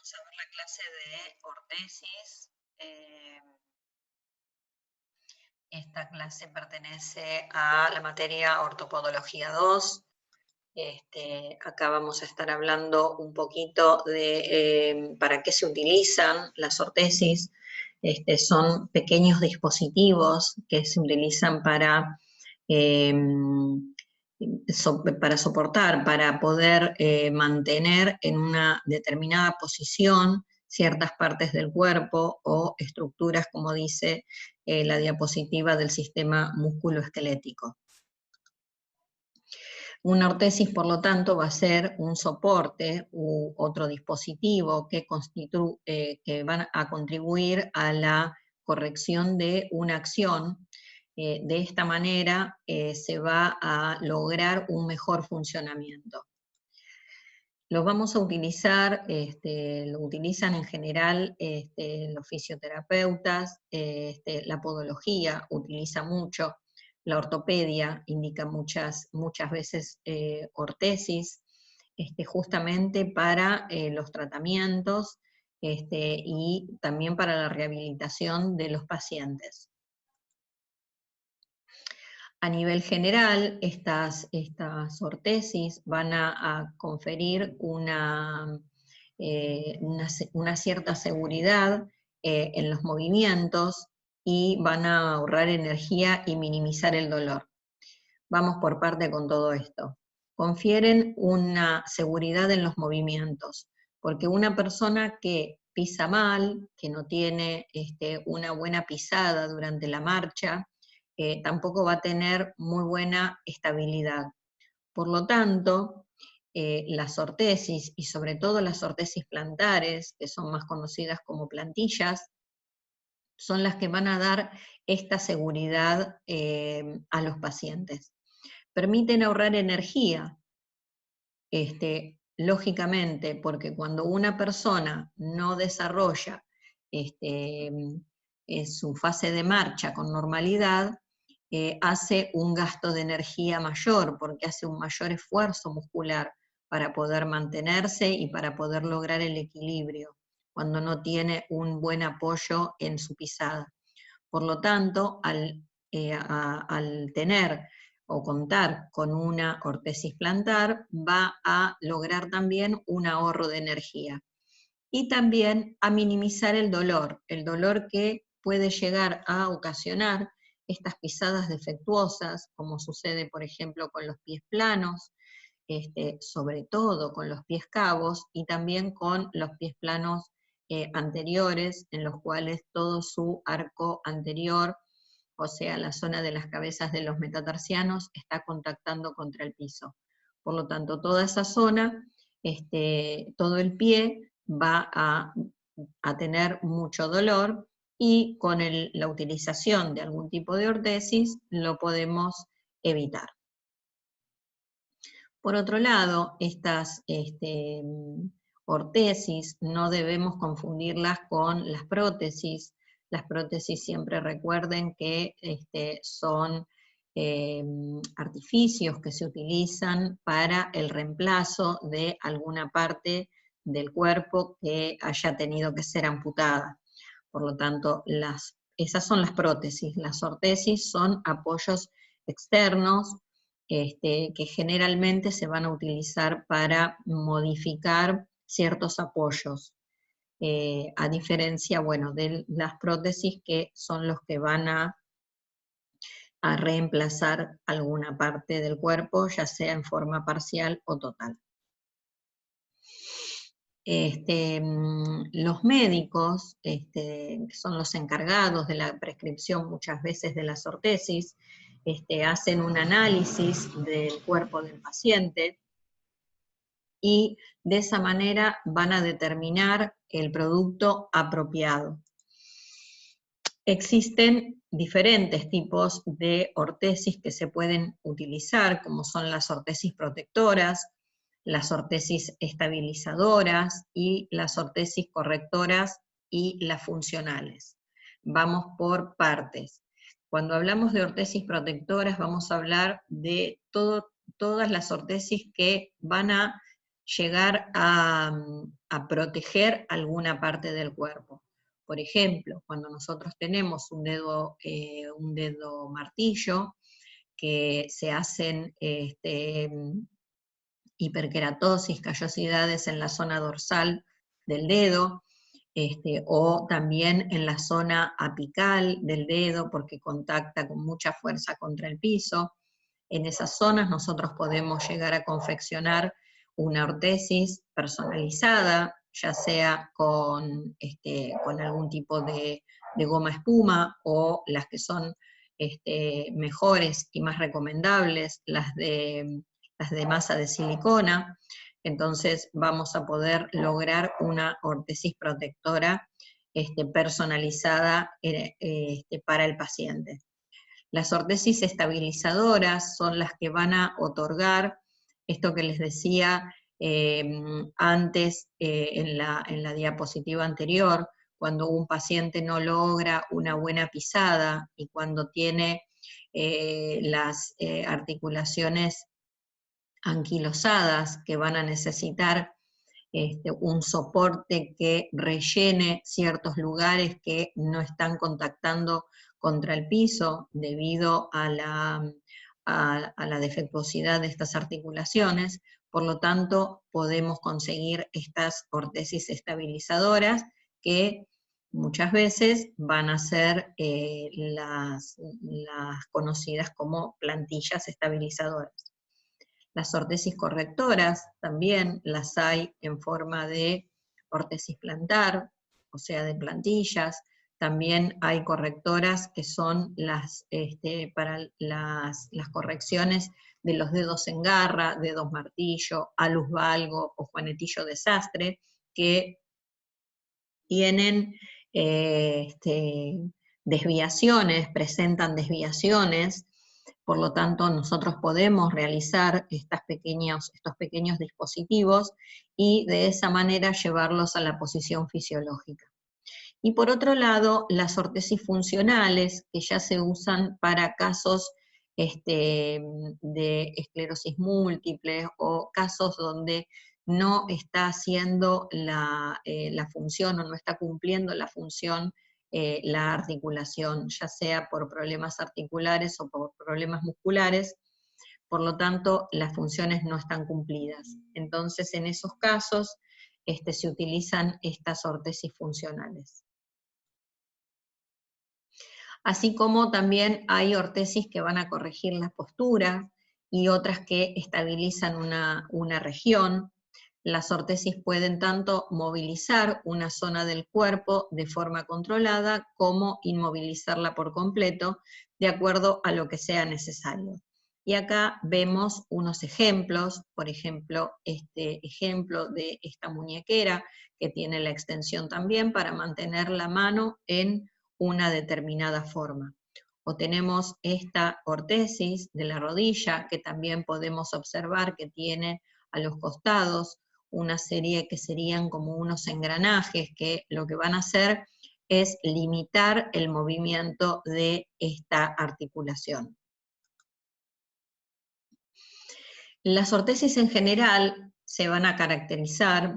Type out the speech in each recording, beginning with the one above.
Vamos a ver la clase de ortesis. Esta clase pertenece a la materia Ortopodología 2. Acá vamos a estar hablando un poquito de para qué se utilizan las ortesis. Son pequeños dispositivos que se utilizan eh, para soportar, para poder mantener en una determinada posición ciertas partes del cuerpo o estructuras, como dice la diapositiva del sistema musculoesquelético. Una ortesis, por lo tanto, va a ser un soporte u otro dispositivo que van a contribuir a la corrección de una acción. De esta manera se va a lograr un mejor funcionamiento. Lo vamos a utilizar, lo utilizan en general los fisioterapeutas, la podología utiliza mucho, la ortopedia indica muchas veces ortesis, justamente para los tratamientos y también para la rehabilitación de los pacientes. A nivel general, estas ortesis van a conferir una cierta seguridad en los movimientos y van a ahorrar energía y minimizar el dolor. Vamos por parte con todo esto. Confieren una seguridad en los movimientos, porque una persona que pisa mal, que no tiene una buena pisada durante la marcha, tampoco va a tener muy buena estabilidad. Por lo tanto, las ortesis, y sobre todo las ortesis plantares, que son más conocidas como plantillas, son las que van a dar esta seguridad a los pacientes. Permiten ahorrar energía, lógicamente, porque cuando una persona no desarrolla su fase de marcha con normalidad, hace un gasto de energía mayor, porque hace un mayor esfuerzo muscular para poder mantenerse y para poder lograr el equilibrio, cuando no tiene un buen apoyo en su pisada. Por lo tanto, al tener o contar con una ortesis plantar, va a lograr también un ahorro de energía. Y también a minimizar el dolor que puede llegar a ocasionar estas pisadas defectuosas, como sucede, por ejemplo, con los pies planos, sobre todo con los pies cabos y también con los pies planos anteriores, en los cuales todo su arco anterior, o sea, la zona de las cabezas de los metatarsianos, está contactando contra el piso. Por lo tanto, toda esa zona, todo el pie va a tener mucho dolor, y con la utilización de algún tipo de ortesis lo podemos evitar. Por otro lado, estas ortesis no debemos confundirlas con las prótesis. Las prótesis, siempre recuerden que son artificios que se utilizan para el reemplazo de alguna parte del cuerpo que haya tenido que ser amputada. Por lo tanto, esas son las prótesis. Las ortesis son apoyos externos que generalmente se van a utilizar para modificar ciertos apoyos, a diferencia, bueno, de las prótesis, que son los que van a reemplazar alguna parte del cuerpo, ya sea en forma parcial o total. Los médicos, que son los encargados de la prescripción muchas veces de las ortesis, hacen un análisis del cuerpo del paciente y de esa manera van a determinar el producto apropiado. Existen diferentes tipos de ortesis que se pueden utilizar, como son las ortesis protectoras, las ortesis estabilizadoras y las ortesis correctoras y las funcionales. Vamos por partes. Cuando hablamos de ortesis protectoras, vamos a hablar de todas las ortesis que van a llegar a proteger alguna parte del cuerpo. Por ejemplo, cuando nosotros tenemos un dedo martillo, que se hacen hiperkeratosis, callosidades en la zona dorsal del dedo, o también en la zona apical del dedo, porque contacta con mucha fuerza contra el piso. En esas zonas nosotros podemos llegar a confeccionar una ortesis personalizada, ya sea con algún tipo de goma espuma, o las que son mejores y más recomendables, las de masa de silicona. Entonces vamos a poder lograr una ortesis protectora personalizada para el paciente. Las ortesis estabilizadoras son las que van a otorgar esto que les decía antes en la diapositiva anterior, cuando un paciente no logra una buena pisada y cuando tiene las articulaciones anquilosadas que van a necesitar un soporte que rellene ciertos lugares que no están contactando contra el piso debido a la defectuosidad de estas articulaciones. Por lo tanto, podemos conseguir estas ortesis estabilizadoras que muchas veces van a ser las conocidas como plantillas estabilizadoras. Las ortesis correctoras también las hay en forma de ortesis plantar, o sea, de plantillas. También hay correctoras que son para las correcciones de los dedos en garra, dedos martillo, alus valgo o juanetillo desastre, que tienen desviaciones, presentan desviaciones. Por lo tanto, nosotros podemos realizar estos pequeños dispositivos y de esa manera llevarlos a la posición fisiológica. Y por otro lado, las ortesis funcionales, que ya se usan para casos de esclerosis múltiple o casos donde no está haciendo la función o no está cumpliendo la función la articulación, ya sea por problemas articulares o por problemas musculares, por lo tanto las funciones no están cumplidas. Entonces en esos casos se utilizan estas ortesis funcionales. Así como también hay ortesis que van a corregir la postura y otras que estabilizan una región. Las ortesis pueden tanto movilizar una zona del cuerpo de forma controlada como inmovilizarla por completo, de acuerdo a lo que sea necesario. Y acá vemos unos ejemplos, por ejemplo, este ejemplo de esta muñequera que tiene la extensión también para mantener la mano en una determinada forma. O tenemos esta ortesis de la rodilla que también podemos observar que tiene a los costados una serie que serían como unos engranajes que lo que van a hacer es limitar el movimiento de esta articulación. Las ortesis en general se van a caracterizar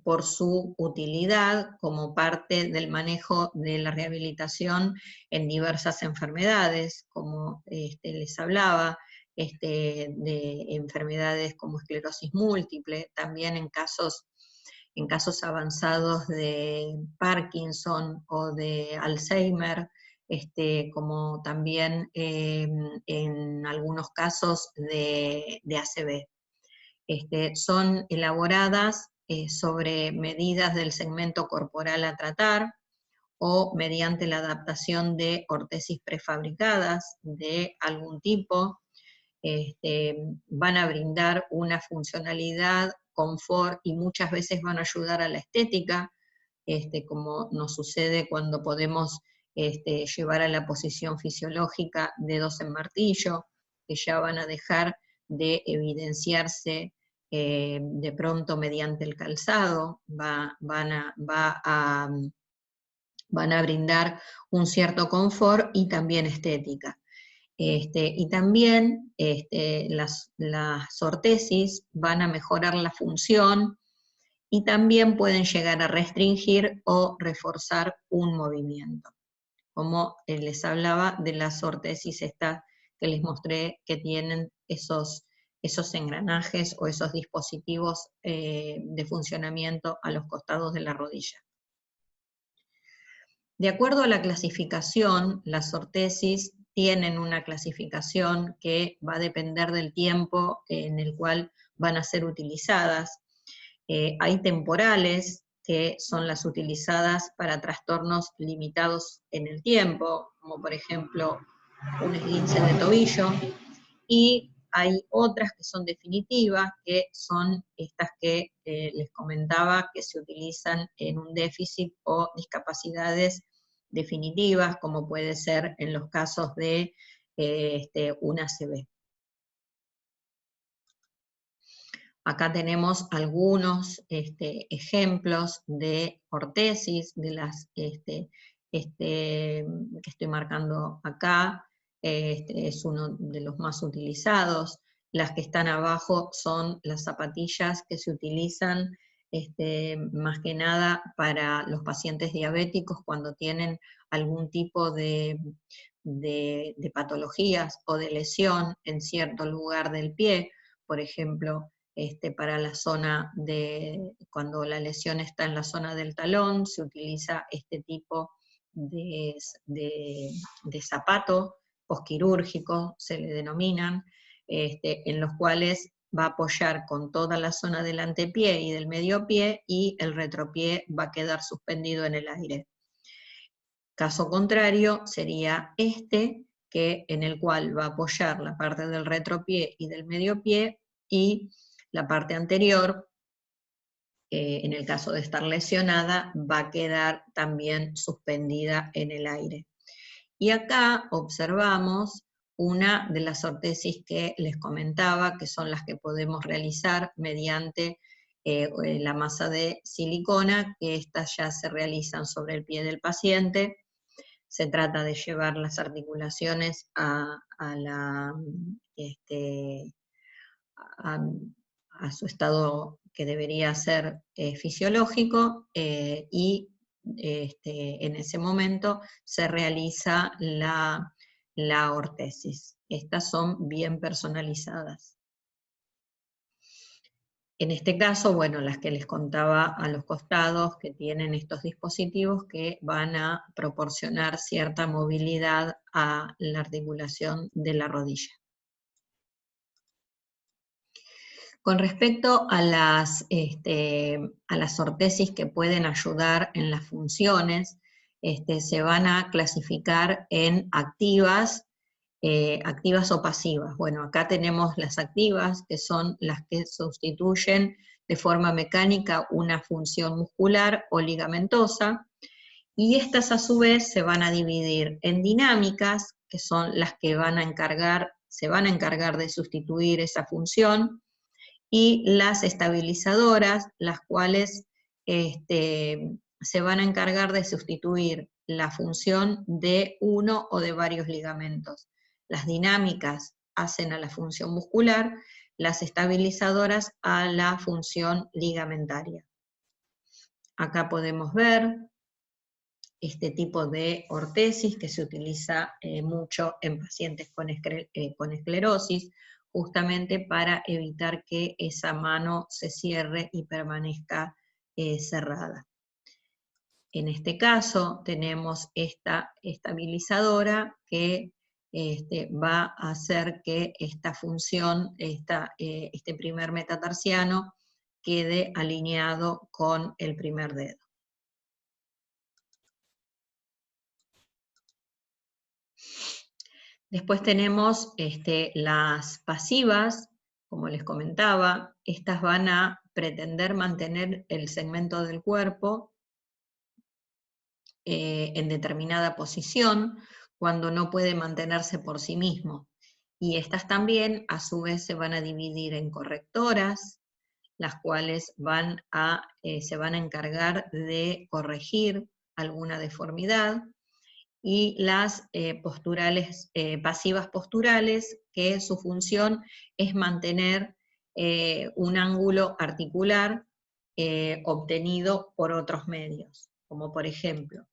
por su utilidad como parte del manejo de la rehabilitación en diversas enfermedades, como les hablaba, de enfermedades como esclerosis múltiple, también en casos avanzados de Parkinson o de Alzheimer, como también en algunos casos de ACV. Son elaboradas sobre medidas del segmento corporal a tratar o mediante la adaptación de ortesis prefabricadas de algún tipo. Van a brindar una funcionalidad, confort y muchas veces van a ayudar a la estética, como nos sucede cuando podemos llevar a la posición fisiológica dedos en martillo, que ya van a dejar de evidenciarse de pronto mediante el calzado, van a brindar un cierto confort y también estética. Y también las ortesis van a mejorar la función y también pueden llegar a restringir o reforzar un movimiento, como les hablaba de las ortesis estas que les mostré que tienen esos engranajes o esos dispositivos de funcionamiento a los costados de la rodilla. De acuerdo a la clasificación, las ortesis tienen una clasificación que va a depender del tiempo en el cual van a ser utilizadas. Hay temporales, que son las utilizadas para trastornos limitados en el tiempo, como por ejemplo un esguince de tobillo, y hay otras que son definitivas, que son estas que les comentaba, que se utilizan en un déficit o discapacidades definitivas, como puede ser en los casos de un ACV. Acá tenemos algunos ejemplos de ortesis, de las que estoy marcando acá. Es uno de los más utilizados. Las que están abajo son las zapatillas que se utilizan más que nada para los pacientes diabéticos cuando tienen algún tipo de patologías o de lesión en cierto lugar del pie, por ejemplo, para la zona cuando la lesión está en la zona del talón, se utiliza este tipo de zapato posquirúrgico, se le denominan, en los cuales va a apoyar con toda la zona del antepié y del medio pie, y el retropié va a quedar suspendido en el aire. Caso contrario sería en el cual va a apoyar la parte del retropié y del medio pie, y la parte anterior, en el caso de estar lesionada, va a quedar también suspendida en el aire. Y acá observamos una de las ortesis que les comentaba, que son las que podemos realizar mediante la masa de silicona, que estas ya se realizan sobre el pie del paciente. Se trata de llevar las articulaciones a su estado que debería ser fisiológico, y en ese momento se realiza la ortesis. Estas son bien personalizadas. En este caso, bueno, las que les contaba a los costados, que tienen estos dispositivos que van a proporcionar cierta movilidad a la articulación de la rodilla. Con respecto a las ortesis que pueden ayudar en las funciones, se van a clasificar en activas o pasivas. Bueno, acá tenemos las activas, que son las que sustituyen de forma mecánica una función muscular o ligamentosa, y estas a su vez se van a dividir en dinámicas, que son las que se van a encargar de sustituir esa función, y las estabilizadoras, las cuales se van a encargar de sustituir la función de uno o de varios ligamentos. Las dinámicas hacen a la función muscular, las estabilizadoras a la función ligamentaria. Acá podemos ver este tipo de ortesis que se utiliza mucho en pacientes con esclerosis, justamente para evitar que esa mano se cierre y permanezca cerrada. En este caso tenemos esta estabilizadora que va a hacer que esta función, este primer metatarsiano, quede alineado con el primer dedo. Después tenemos las pasivas, como les comentaba. Estas van a pretender mantener el segmento del cuerpo en determinada posición cuando no puede mantenerse por sí mismo. Y estas también, a su vez, se van a dividir en correctoras, las cuales se van a encargar de corregir alguna deformidad, y las posturales, pasivas posturales, que su función es mantener un ángulo articular obtenido por otros medios, como por ejemplo,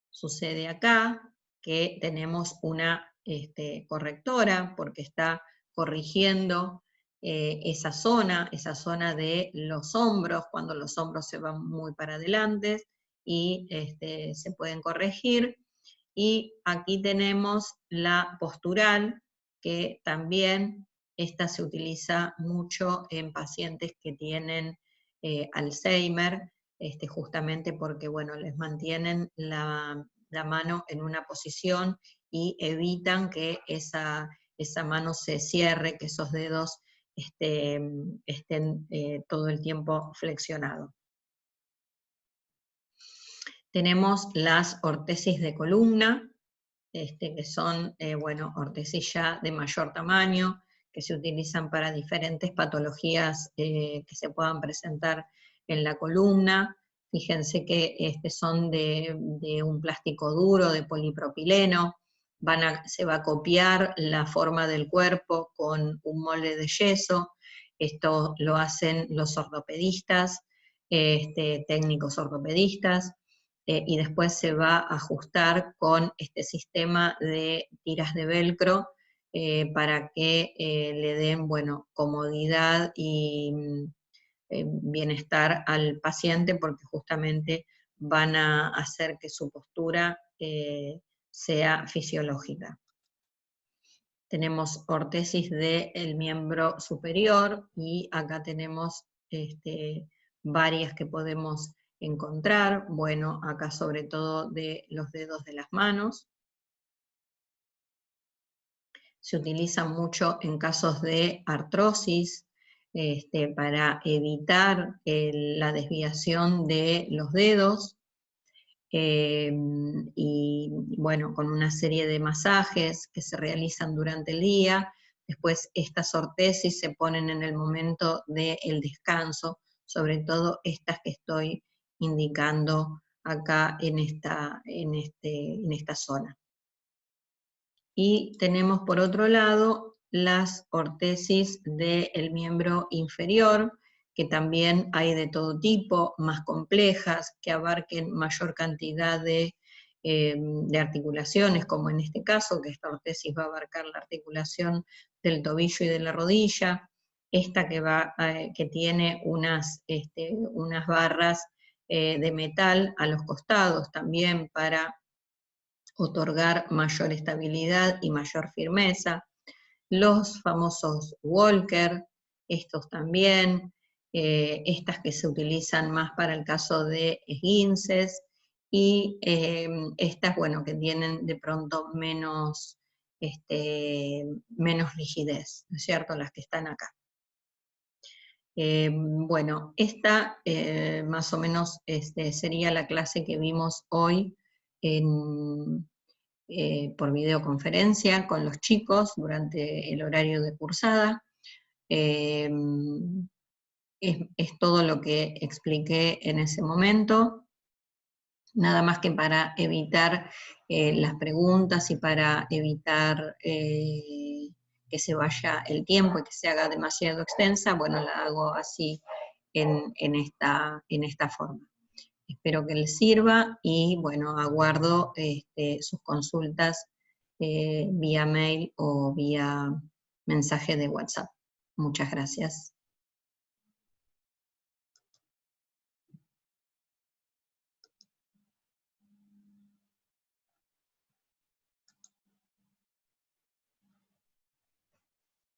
sucede acá que tenemos una correctora, porque está corrigiendo esa zona de los hombros, cuando los hombros se van muy para adelante, y se pueden corregir. Y aquí tenemos la postural, que también esta se utiliza mucho en pacientes que tienen Alzheimer, justamente porque, bueno, les mantienen la mano en una posición y evitan que esa mano se cierre, que esos dedos estén todo el tiempo flexionados. Tenemos las ortesis de columna, que son, bueno, ortesis ya de mayor tamaño, que se utilizan para diferentes patologías que se puedan presentar en la columna. Fíjense que son de un plástico duro, de polipropileno, se va a copiar la forma del cuerpo con un molde de yeso. Esto lo hacen los ortopedistas, técnicos ortopedistas, y después se va a ajustar con este sistema de tiras de velcro para que le den, bueno, comodidad y bienestar al paciente, porque justamente van a hacer que su postura sea fisiológica. Tenemos ortesis del miembro superior, y acá tenemos varias que podemos encontrar, bueno, acá sobre todo de los dedos de las manos. Se utiliza mucho en casos de artrosis, para evitar la desviación de los dedos, y bueno, con una serie de masajes que se realizan durante el día. Después estas ortesis se ponen en el momento del descanso, sobre todo estas que estoy indicando acá en esta zona. Y tenemos por otro lado las ortesis del miembro inferior, que también hay de todo tipo, más complejas, que abarquen mayor cantidad de articulaciones, como en este caso, que esta ortesis va a abarcar la articulación del tobillo y de la rodilla. Esta que tiene unas barras de metal a los costados también para otorgar mayor estabilidad y mayor firmeza. Los famosos Walker, estos también, estas que se utilizan más para el caso de esguinces, y estas, bueno, que tienen de pronto menos rigidez, ¿no es cierto?, las que están acá. Bueno, esta más o menos sería la clase que vimos hoy por videoconferencia con los chicos durante el horario de cursada. Es todo lo que expliqué en ese momento, nada más que para evitar las preguntas y para evitar que se vaya el tiempo y que se haga demasiado extensa. Bueno, la hago así en esta forma. Espero que les sirva, y bueno, aguardo sus consultas vía mail o vía mensaje de WhatsApp. Muchas gracias.